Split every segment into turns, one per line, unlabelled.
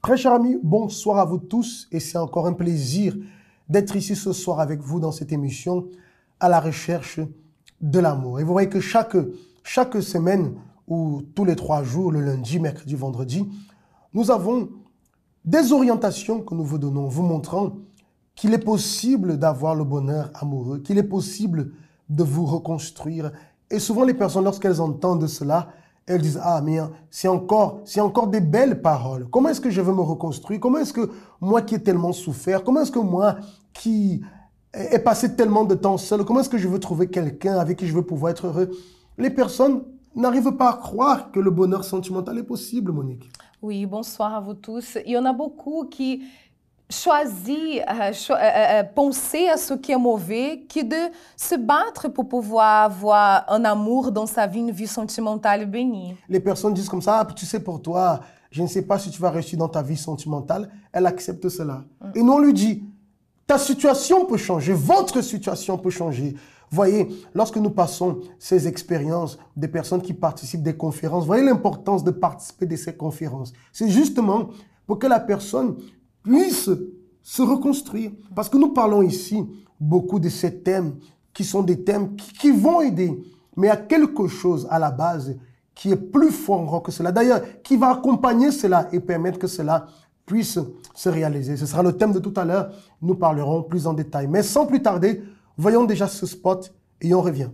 Très chers amis, bonsoir à vous tous et c'est encore un plaisir d'être ici ce soir avec vous dans cette émission à la recherche de l'amour. Et vous voyez que chaque semaine ou tous les 3 jours, le lundi, mercredi, vendredi, nous avons des orientations que nous vous donnons, vous montrant qu'il est possible d'avoir le bonheur amoureux, qu'il est possible de vous reconstruire. Et souvent les personnes, lorsqu'elles entendent cela, elles disent « Ah, mais c'est encore des belles paroles. Comment est-ce que je veux me reconstruire? Comment est-ce que moi qui ai tellement souffert, comment est-ce que moi qui ai passé tellement de temps seul, comment est-ce que je veux trouver quelqu'un avec qui je veux pouvoir être heureux ?» Les personnes n'arrivent pas à croire que le bonheur sentimental est possible, Monique.
Oui, bonsoir à vous tous. Il y en a beaucoup qui choisissent penser à ce qui est mauvais que de se battre pour pouvoir avoir un amour dans sa vie, une vie sentimentale bénie.
Les personnes disent comme ça, ah, tu sais, pour toi, je ne sais pas si tu vas réussir dans ta vie sentimentale. Elle accepte cela. Et nous, on lui dit, ta situation peut changer, votre situation peut changer. Voyez, lorsque nous passons ces expériences des personnes qui participent des conférences, voyez l'importance de participer de ces conférences. C'est justement pour que la personne puisse se reconstruire. Parce que nous parlons ici beaucoup de ces thèmes qui sont des thèmes qui vont aider. Mais il y a quelque chose à la base qui est plus fort encore que cela. D'ailleurs, qui va accompagner cela et permettre que cela puisse se réaliser. Ce sera le thème de tout à l'heure. Nous parlerons plus en détail. Mais sans plus tarder, voyons déjà ce spot et on revient.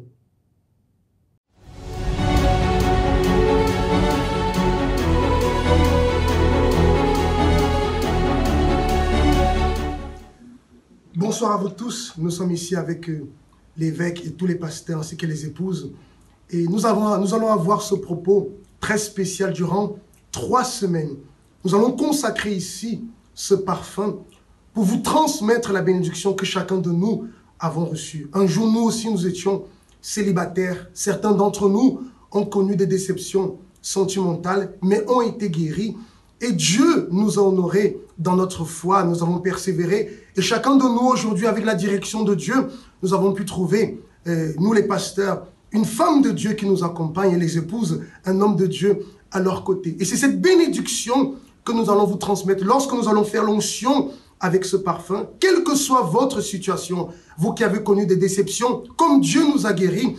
Bonsoir à vous tous. Nous sommes ici avec l'évêque et tous les pasteurs ainsi que les épouses. Et nous allons avoir ce propos très spécial durant 3 semaines. Nous allons consacrer ici ce parfum pour vous transmettre la bénédiction que chacun de nous avons reçue. Un jour, nous aussi, nous étions célibataires. Certains d'entre nous ont connu des déceptions sentimentales, mais ont été guéris. Et Dieu nous a honorés dans notre foi, nous avons persévéré. Et chacun de nous aujourd'hui, avec la direction de Dieu, nous avons pu trouver, nous les pasteurs, une femme de Dieu qui nous accompagne et les épouses, un homme de Dieu à leur côté. Et c'est cette bénédiction que nous allons vous transmettre lorsque nous allons faire l'onction avec ce parfum. Quelle que soit votre situation, vous qui avez connu des déceptions, comme Dieu nous a guéris,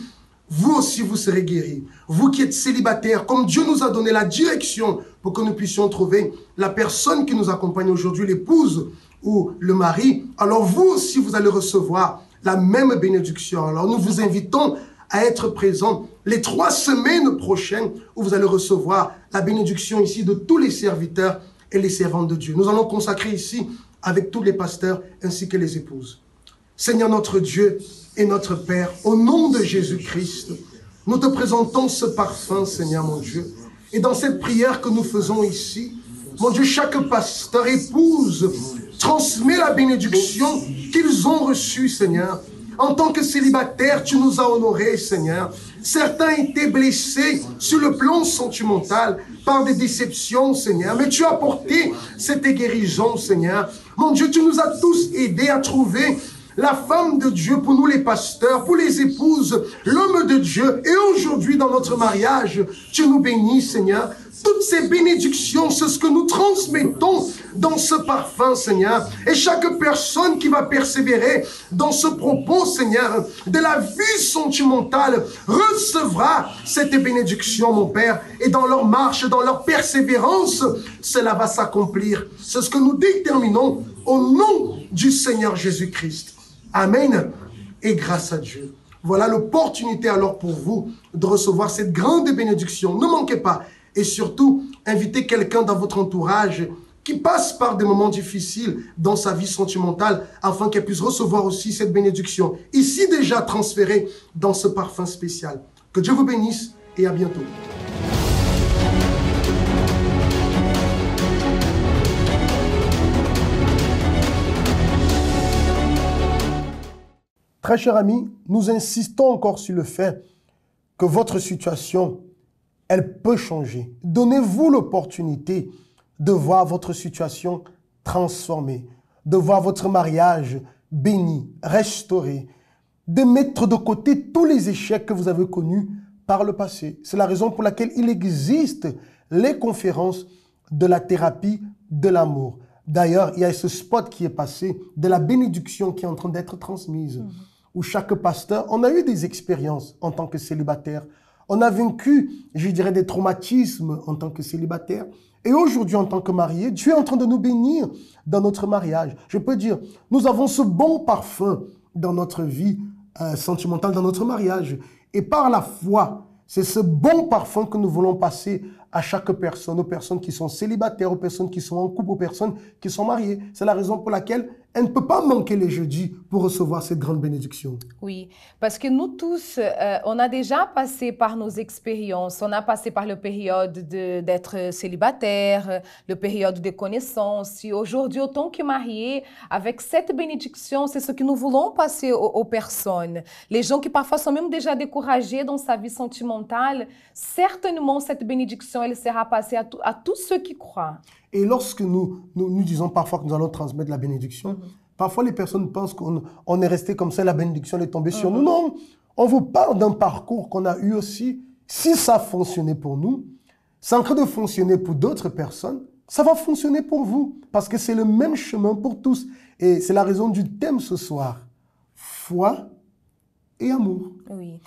vous aussi vous serez guéris. Vous qui êtes célibataires, comme Dieu nous a donné la direction pour que nous puissions trouver la personne qui nous accompagne aujourd'hui, l'épouse ou le mari, alors vous aussi vous allez recevoir la même bénédiction. Alors nous vous invitons à être présents les 3 semaines prochaines où vous allez recevoir la bénédiction ici de tous les serviteurs et les servantes de Dieu. Nous allons consacrer ici avec tous les pasteurs ainsi que les épouses. Seigneur notre Dieu et notre Père, au nom de Jésus-Christ, nous te présentons ce parfum, Seigneur mon Dieu. Et dans cette prière que nous faisons ici, mon Dieu, chaque pasteur, épouse, transmet la bénédiction qu'ils ont reçue, Seigneur. En tant que célibataire, tu nous as honorés, Seigneur. Certains étaient blessés sur le plan sentimental par des déceptions, Seigneur. Mais tu as apporté cette guérison, Seigneur. Mon Dieu, tu nous as tous aidés à trouver la femme de Dieu pour nous les pasteurs, pour les épouses, l'homme de Dieu. Et aujourd'hui, dans notre mariage, tu nous bénis, Seigneur. Toutes ces bénédictions, c'est ce que nous transmettons dans ce parfum, Seigneur. Et chaque personne qui va persévérer dans ce propos, Seigneur, de la vie sentimentale, recevra cette bénédiction, mon Père. Et dans leur marche, dans leur persévérance, cela va s'accomplir. C'est ce que nous déterminons au nom du Seigneur Jésus-Christ. Amen. Et grâce à Dieu. Voilà l'opportunité alors pour vous de recevoir cette grande bénédiction. Ne manquez pas. Et surtout, invitez quelqu'un dans votre entourage qui passe par des moments difficiles dans sa vie sentimentale afin qu'elle puisse recevoir aussi cette bénédiction. Ici déjà transférée dans ce parfum spécial. Que Dieu vous bénisse et à bientôt. Très chers amis, nous insistons encore sur le fait que votre situation, elle peut changer. Donnez-vous l'opportunité de voir votre situation transformée, de voir votre mariage béni, restauré, de mettre de côté tous les échecs que vous avez connus par le passé. C'est la raison pour laquelle il existe les conférences de la thérapie de l'amour. D'ailleurs, il y a ce spot qui est passé de la bénédiction qui est en train d'être transmise, où chaque pasteur, on a eu des expériences en tant que célibataire. On a vaincu, je dirais, des traumatismes en tant que célibataire. Et aujourd'hui, en tant que marié, Dieu est en train de nous bénir dans notre mariage. Je peux dire, nous avons ce bon parfum dans notre vie sentimentale, dans notre mariage. Et par la foi, c'est ce bon parfum que nous voulons passer à chaque personne, aux personnes qui sont célibataires, aux personnes qui sont en couple, aux personnes qui sont mariées. C'est la raison pour laquelle elle ne peut pas manquer les jeudis pour recevoir cette grande bénédiction.
Oui, parce que nous tous, on a déjà passé par nos expériences. On a passé par la période d'être célibataire, la période de connaissance. Et aujourd'hui, autant que mariés, avec cette bénédiction, c'est ce que nous voulons passer aux personnes. Les gens qui parfois sont même déjà découragés dans sa vie sentimentale, certainement cette bénédiction, elle sera passée à tous ceux qui croient.
Et lorsque nous disons parfois que nous allons transmettre la bénédiction, parfois les personnes pensent qu'on est resté comme ça, la bénédiction est tombée sur nous. Non, on vous parle d'un parcours qu'on a eu aussi. Si ça a fonctionné pour nous, c'est en train de fonctionner pour d'autres personnes, ça va fonctionner pour vous. Parce que c'est le même chemin pour tous. Et c'est la raison du thème ce soir. Foi et amour.
Oui.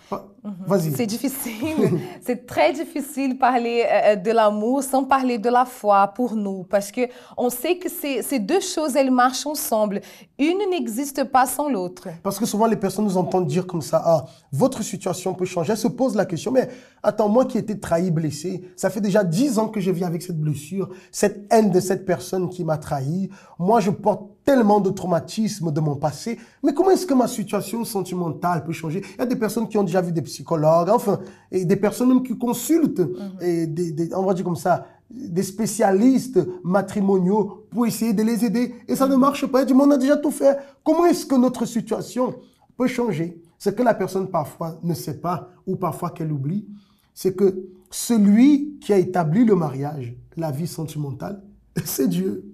Vas-y.
C'est difficile, c'est très difficile de parler de l'amour sans parler de la foi pour nous, parce que on sait que ces deux choses, elles marchent ensemble. Une n'existe pas sans l'autre.
Parce que souvent, les personnes nous entendent dire comme ça, ah, votre situation peut changer. Elles se posent la question, mais attends, moi qui ai été trahi, blessé, ça fait déjà 10 ans que je vis avec cette blessure, cette haine de cette personne qui m'a trahi. Moi, je porte tellement de traumatismes de mon passé. Mais comment est-ce que ma situation sentimentale peut changer? Il y a des personnes qui ont déjà vu des psychologues, enfin, et des personnes même qui consultent, et on va dire comme ça, des spécialistes matrimoniaux pour essayer de les aider. Et ça ne marche pas. Du monde a déjà tout fait. Comment est-ce que notre situation peut changer? Ce que la personne parfois ne sait pas, ou parfois qu'elle oublie, c'est que celui qui a établi le mariage, la vie sentimentale, c'est Dieu.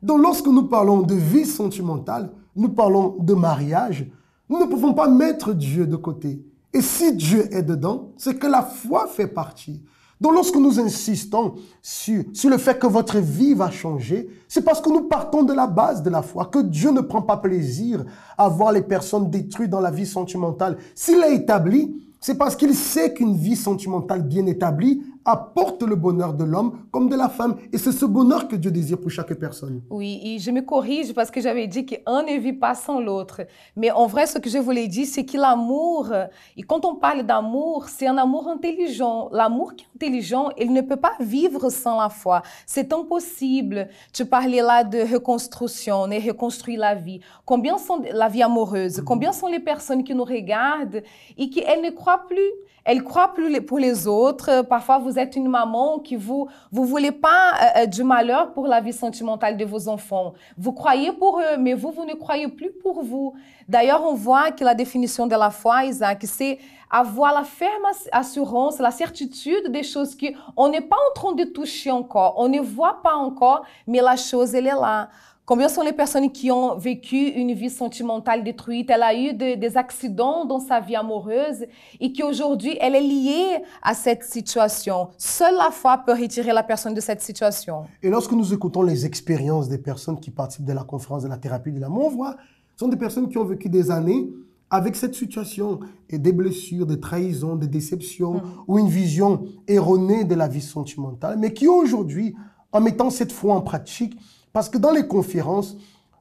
Donc lorsque nous parlons de vie sentimentale, nous parlons de mariage, nous ne pouvons pas mettre Dieu de côté. Et si Dieu est dedans, c'est que la foi fait partie. Donc lorsque nous insistons sur le fait que votre vie va changer, c'est parce que nous partons de la base de la foi, que Dieu ne prend pas plaisir à voir les personnes détruites dans la vie sentimentale. S'il l'a établi, c'est parce qu'il sait qu'une vie sentimentale bien établie apporte le bonheur de l'homme comme de la femme. Et c'est ce bonheur que Dieu désire pour chaque personne.
Oui, et je me corrige parce que j'avais dit qu'un ne vit pas sans l'autre. Mais en vrai, ce que je voulais dire, c'est que l'amour, et quand on parle d'amour, c'est un amour intelligent. L'amour qui est intelligent, il ne peut pas vivre sans la foi. C'est impossible. Tu parlais là de reconstruction, de reconstruire la vie. Combien sont la vie amoureuse? Combien sont les personnes qui nous regardent et qui elles ne croient plus? Elles croient plus pour les autres. Parfois, vous êtes une maman qui vous voulez pas du malheur pour la vie sentimentale de vos enfants. Vous croyez pour eux, mais vous ne croyez plus pour vous. D'ailleurs, on voit que la définition de la foi, Isaac, c'est avoir la ferme assurance, la certitude des choses qu'on n'est pas en train de toucher encore. On ne voit pas encore, mais la chose, elle est là. Combien sont les personnes qui ont vécu une vie sentimentale détruite? Elle a eu des accidents dans sa vie amoureuse et qu'aujourd'hui, elle est liée à cette situation. Seule la foi peut retirer la personne de cette situation.
Et lorsque nous écoutons les expériences des personnes qui participent de la conférence de la thérapie de l'amour, on voit, ce sont des personnes qui ont vécu des années avec cette situation et des blessures, des trahisons, des déceptions ou une vision erronée de la vie sentimentale, mais qui aujourd'hui, en mettant cette foi en pratique, parce que dans les conférences,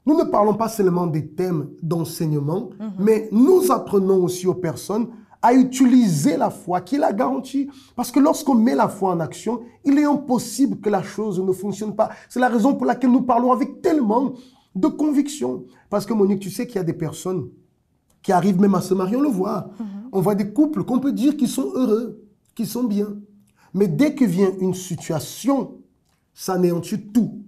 nous ne parlons pas seulement des thèmes d'enseignement, mais nous apprenons aussi aux personnes à utiliser la foi qui est la garantie. Parce que lorsqu'on met la foi en action, il est impossible que la chose ne fonctionne pas. C'est la raison pour laquelle nous parlons avec tellement de conviction. Parce que Monique, tu sais qu'il y a des personnes qui arrivent même à se marier, on le voit. On voit des couples qu'on peut dire qui sont heureux, qui sont bien. Mais dès que vient une situation, ça anéantit tout.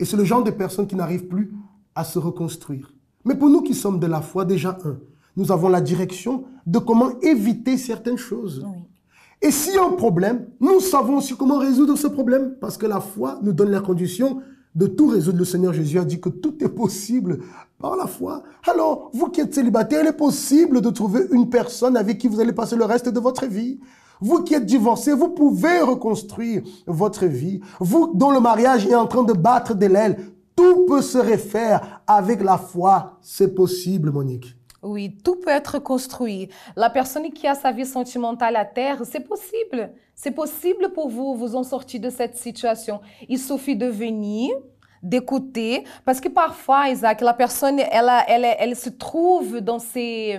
Et c'est le genre de personnes qui n'arrivent plus à se reconstruire. Mais pour nous qui sommes de la foi, déjà nous avons la direction de comment éviter certaines choses.
Oui.
Et s'il y a un problème, nous savons aussi comment résoudre ce problème. Parce que la foi nous donne la condition de tout résoudre. Le Seigneur Jésus a dit que tout est possible par la foi. Alors, vous qui êtes célibataire, il est possible de trouver une personne avec qui vous allez passer le reste de votre vie. Vous qui êtes divorcés, vous pouvez reconstruire votre vie. Vous dont le mariage est en train de battre de l'aile, tout peut se refaire avec la foi. C'est possible, Monique.
Oui, tout peut être construit. La personne qui a sa vie sentimentale à terre, c'est possible. C'est possible pour vous, vous en sortir de cette situation. Il suffit de venir, d'écouter, parce que parfois, Isaac, la personne, elle se trouve dans ces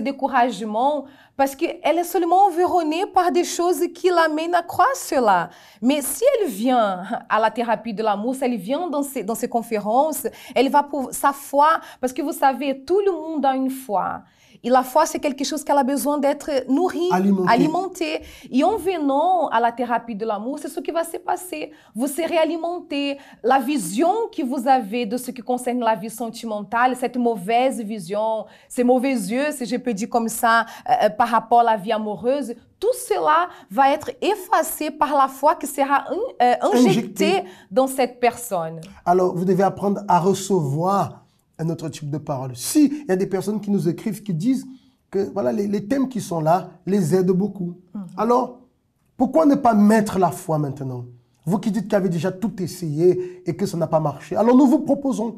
découragements parce qu'elle est seulement environnée par des choses qui l'amènent à croire cela. Mais si elle vient à la thérapie de l'amour, si elle vient dans ces conférences, elle va pour sa foi, parce que vous savez, tout le monde a une foi. Et la foi, c'est quelque chose qu'elle a besoin d'être nourrie, alimentée. Et en venant à la thérapie de l'amour, c'est ce qui va se passer. Vous serez alimenté. La vision que vous avez de ce qui concerne la vie sentimentale, cette mauvaise vision, ces mauvais yeux, si je peux dire comme ça, par rapport à la vie amoureuse, tout cela va être effacé par la foi qui sera injectée dans cette personne.
Alors, vous devez apprendre à recevoir un autre type de parole. Si il y a des personnes qui nous écrivent, qui disent que voilà, les thèmes qui sont là les aident beaucoup. Alors, pourquoi ne pas mettre la foi maintenant? Vous qui dites qu'il avez déjà tout essayé et que ça n'a pas marché. Alors, nous vous proposons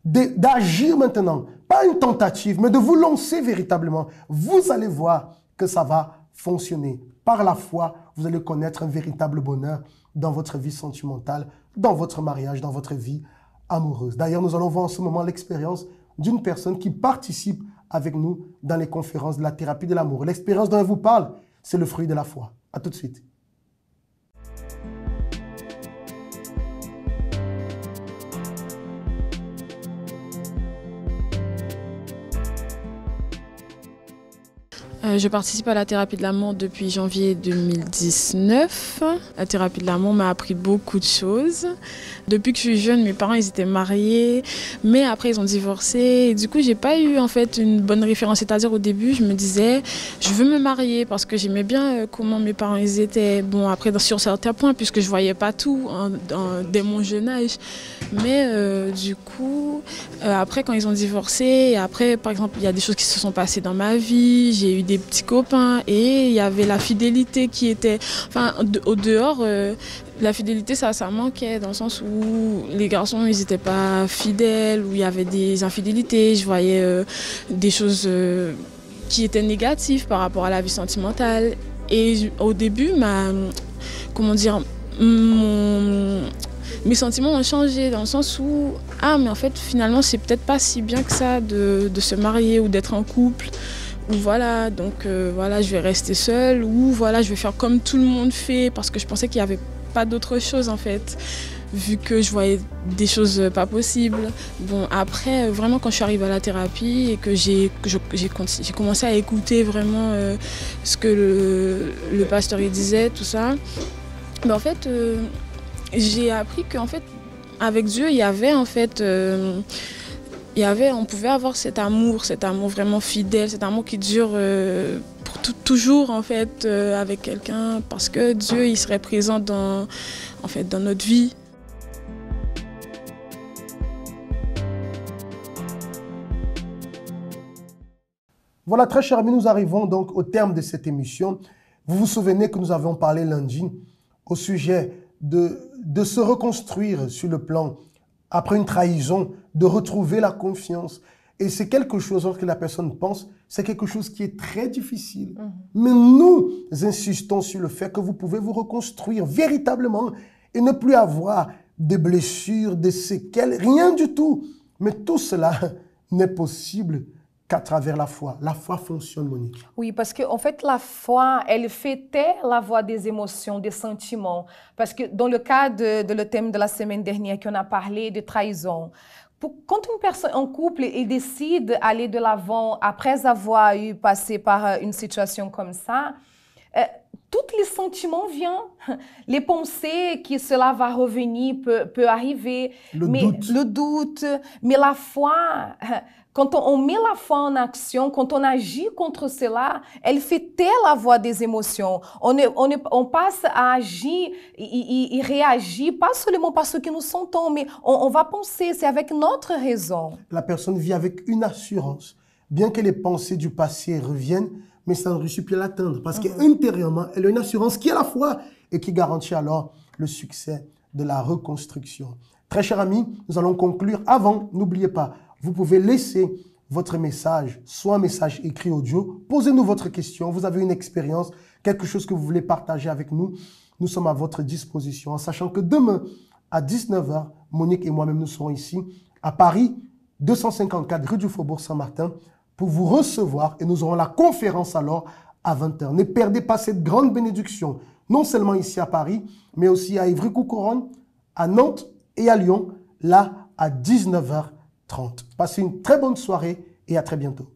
d'agir maintenant. Pas une tentative, mais de vous lancer véritablement. Vous allez voir que ça va fonctionner. Par la foi, vous allez connaître un véritable bonheur dans votre vie sentimentale, dans votre mariage, dans votre vie amoureuse. D'ailleurs, nous allons voir en ce moment l'expérience d'une personne qui participe avec nous dans les conférences de la thérapie de l'amour. L'expérience dont elle vous parle, c'est le fruit de la foi. À tout de suite.
Je participe à la thérapie de l'amour depuis janvier 2019. La thérapie de l'amour m'a appris beaucoup de choses. Depuis que je suis jeune, mes parents ils étaient mariés, mais après ils ont divorcé. Et du coup, j'ai pas eu en fait une bonne référence. C'est-à-dire au début, je me disais, je veux me marier parce que j'aimais bien comment mes parents ils étaient. Bon, après sur certains points, puisque je voyais pas tout dès mon jeune âge. Mais du coup, après quand ils ont divorcé, et après par exemple, il y a des choses qui se sont passées dans ma vie. J'ai eu des petits copains et il y avait la fidélité qui était, enfin au dehors, la fidélité ça manquait dans le sens où les garçons ils n'étaient pas fidèles, où il y avait des infidélités, je voyais des choses qui étaient négatives par rapport à la vie sentimentale. Et au début, mes sentiments ont changé dans le sens où, mais en fait finalement c'est peut-être pas si bien que ça de se marier ou d'être en couple. Ou voilà, donc voilà, je vais rester seule, ou voilà, je vais faire comme tout le monde fait, parce que je pensais qu'il n'y avait pas d'autre chose en fait, vu que je voyais des choses pas possibles. Bon, après, vraiment, quand je suis arrivée à la thérapie et que j'ai commencé à écouter vraiment ce que le pasteur il disait, tout ça, en fait, j'ai appris qu'en fait, avec Dieu, il y avait en fait... on pouvait avoir cet amour vraiment fidèle, cet amour qui dure pour toujours en fait avec quelqu'un, parce que Dieu il serait présent dans notre vie.
Voilà, très chers amis, nous arrivons donc au terme de cette émission. Vous vous souvenez que nous avions parlé lundi au sujet de se reconstruire sur le plan après une trahison, de retrouver la confiance. Et c'est quelque chose, lorsque la personne pense, c'est quelque chose qui est très difficile. Mais nous insistons sur le fait que vous pouvez vous reconstruire véritablement et ne plus avoir de blessures, de séquelles, rien du tout. Mais tout cela n'est possible qu'à travers la foi. La foi fonctionne, Monique.
Oui, parce qu'en fait, la foi, elle fait taire la voix des émotions, des sentiments. Parce que dans le cas de le thème de la semaine dernière qu'on a parlé de trahison, quand une personne, un couple, il décide d'aller de l'avant après avoir eu passé par une situation comme ça, tous les sentiments viennent, les pensées que cela va revenir peut arriver, le doute, mais la foi, quand on met la foi en action, quand on agit contre cela, elle fait taire la voix des émotions. On passe à agir et réagir, pas seulement par ce que nous sentons, mais on va penser, c'est avec notre raison.
La personne vit avec une assurance, bien que les pensées du passé reviennent, mais ça ne réussit plus à l'atteindre parce qu'intérieurement, elle a une assurance qui est la foi et qui garantit alors le succès de la reconstruction. Très chers amis, nous allons conclure. Avant, n'oubliez pas, vous pouvez laisser votre message, soit un message écrit audio. Posez-nous votre question. Vous avez une expérience, quelque chose que vous voulez partager avec nous. Nous sommes à votre disposition, en sachant que demain, à 19 h, Monique et moi-même, nous serons ici à Paris, 254 rue du Faubourg Saint-Martin, pour vous recevoir et nous aurons la conférence alors à 20 h. Ne perdez pas cette grande bénédiction, non seulement ici à Paris, mais aussi à Ivry-Couronne, à Nantes et à Lyon, là à 19 h 30. Passez une très bonne soirée et à très bientôt.